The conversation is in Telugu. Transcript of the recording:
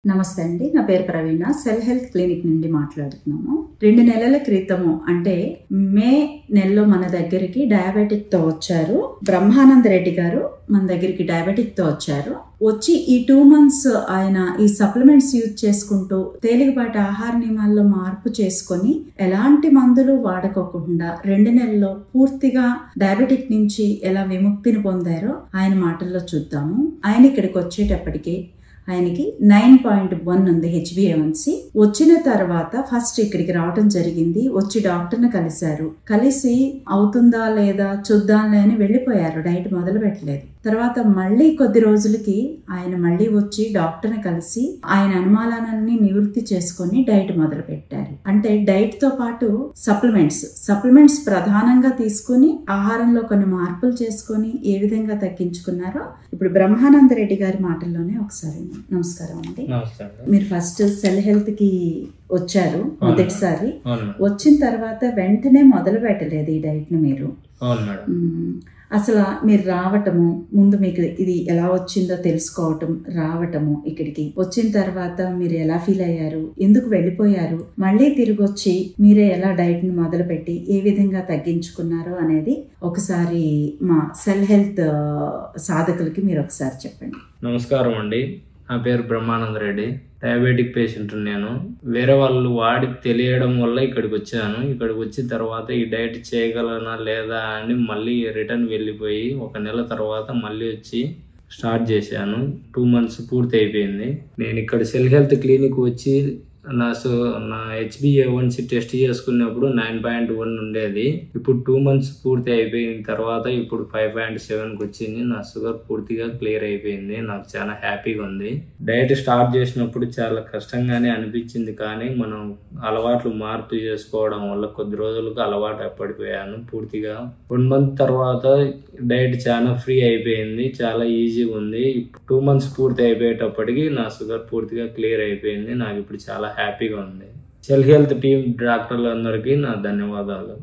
నమస్తే అండి, నా పేరు ప్రవీణ. సెల్ హెల్త్ క్లినిక్ నుండి మాట్లాడుతున్నాము. 2 నెలల క్రితము అంటే మే నెలలో మన దగ్గరికి డయాబెటిక్ తో వచ్చారు. బ్రహ్మానంద రెడ్డి గారు మన దగ్గరికి డయాబెటిక్ తో వచ్చారు. వచ్చి ఈ 2 months ఆయన ఈ సప్లిమెంట్స్ యూజ్ చేసుకుంటూ తేలికపాటి ఆహార నియమాల్లో మార్పు చేసుకొని ఎలాంటి మందులు వాడుకోకుండా 2 నెలల్లో పూర్తిగా డయాబెటిక్ నుంచి ఎలా విముక్తిని పొందారో ఆయన మాటల్లో చూద్దాము. ఆయన ఇక్కడికి వచ్చేటప్పటికి ఆయనకి 9.1 ఉంది HbA1c. వచ్చిన తర్వాత ఫస్ట్ ఇక్కడికి రావటం జరిగింది. వచ్చి డాక్టర్ని కలిశారు. కలిసి అవుతుందా లేదా చూద్దాంలే అని వెళ్ళిపోయారు. డైట్ మొదలు పెట్టలేదు. తర్వాత మళ్ళీ కొద్ది రోజులకి ఆయన మళ్ళీ వచ్చి డాక్టర్ని కలిసి ఆయన అనుమానాలన్నీ నివృత్తి చేసుకుని డైట్ మొదలు పెట్టారు. అంటే డైట్ తో పాటు సప్లిమెంట్స్ ప్రధానంగా తీసుకుని ఆహారంలో కొన్ని మార్పులు చేసుకుని ఏ విధంగా తగ్గించుకున్నారో ఇప్పుడు బ్రహ్మానంద రెడ్డి గారి మాటల్లోనే ఒకసారి. నమస్కారం అండి. మీరు ఫస్ట్ సెల్ హెల్త్ కి వచ్చారు మొదటిసారి. వచ్చిన తర్వాత వెంటనే మొదలు పెట్టలేదు ఈ డైట్ ని మీరు. అసలు మీరు రావటము ముందు మీకు ఇది ఎలా వచ్చిందో తెలుసుకోవటం, రావటము ఇక్కడికి వచ్చిన తర్వాత మీరు ఎలా ఫీల్ అయ్యారు, ఎందుకు వెళ్ళిపోయారు, మళ్ళీ తిరిగి వచ్చి మీరే ఎలా డైట్ ని మొదలు పెట్టి ఏ విధంగా తగ్గించుకున్నారో అనేది ఒకసారి మా సెల్ హెల్త్ సాధకులకి మీరు ఒకసారి చెప్పండి. నమస్కారం అండి, నా పేరు బ్రహ్మానంద రెడ్డి. Diabetic patient. నేను వేరే వాళ్ళు వాడి తెలియడం వల్ల ఇక్కడికి వచ్చాను. ఇక్కడికి వచ్చిన తర్వాత ఈ డైట్ చేయగలనా లేదా అని మళ్ళీ రిటర్న్ వెళ్ళిపోయి 1 నెల తర్వాత మళ్ళీ వచ్చి స్టార్ట్ చేశాను. 2 months పూర్తి అయిపోయింది. నేను ఇక్కడ సెల్ హెల్త్ క్లినిక్ వచ్చి నా HbA1c టెస్ట్ చేసుకున్నప్పుడు 9.1 ఉండేది. ఇప్పుడు 2 months పూర్తి అయిపోయిన తర్వాత ఇప్పుడు 5.7కి వచ్చింది. నా షుగర్ పూర్తిగా క్లియర్ అయిపోయింది. నాకు చాలా హ్యాపీగా ఉంది. డైట్ స్టార్ట్ చేసినప్పుడు చాలా కష్టంగానే అనిపించింది, కానీ మనం అలవాట్లు మార్పు చేసుకోవడం వల్ల కొద్ది రోజులకు అలవాటు పడిపోయాను పూర్తిగా. 1 month తర్వాత డైట్ చాలా ఫ్రీ అయిపోయింది, చాలా ఈజీగా ఉంది. 2 months పూర్తి అయిపోయేటప్పటికి నా షుగర్ పూర్తిగా క్లియర్ అయిపోయింది. నాకు ఇప్పుడు చాలా హ్యాపీగా ఉంది. సెల్ హెల్త్ టీమ్ డాక్టర్లందరికీ నా ధన్యవాదాలు.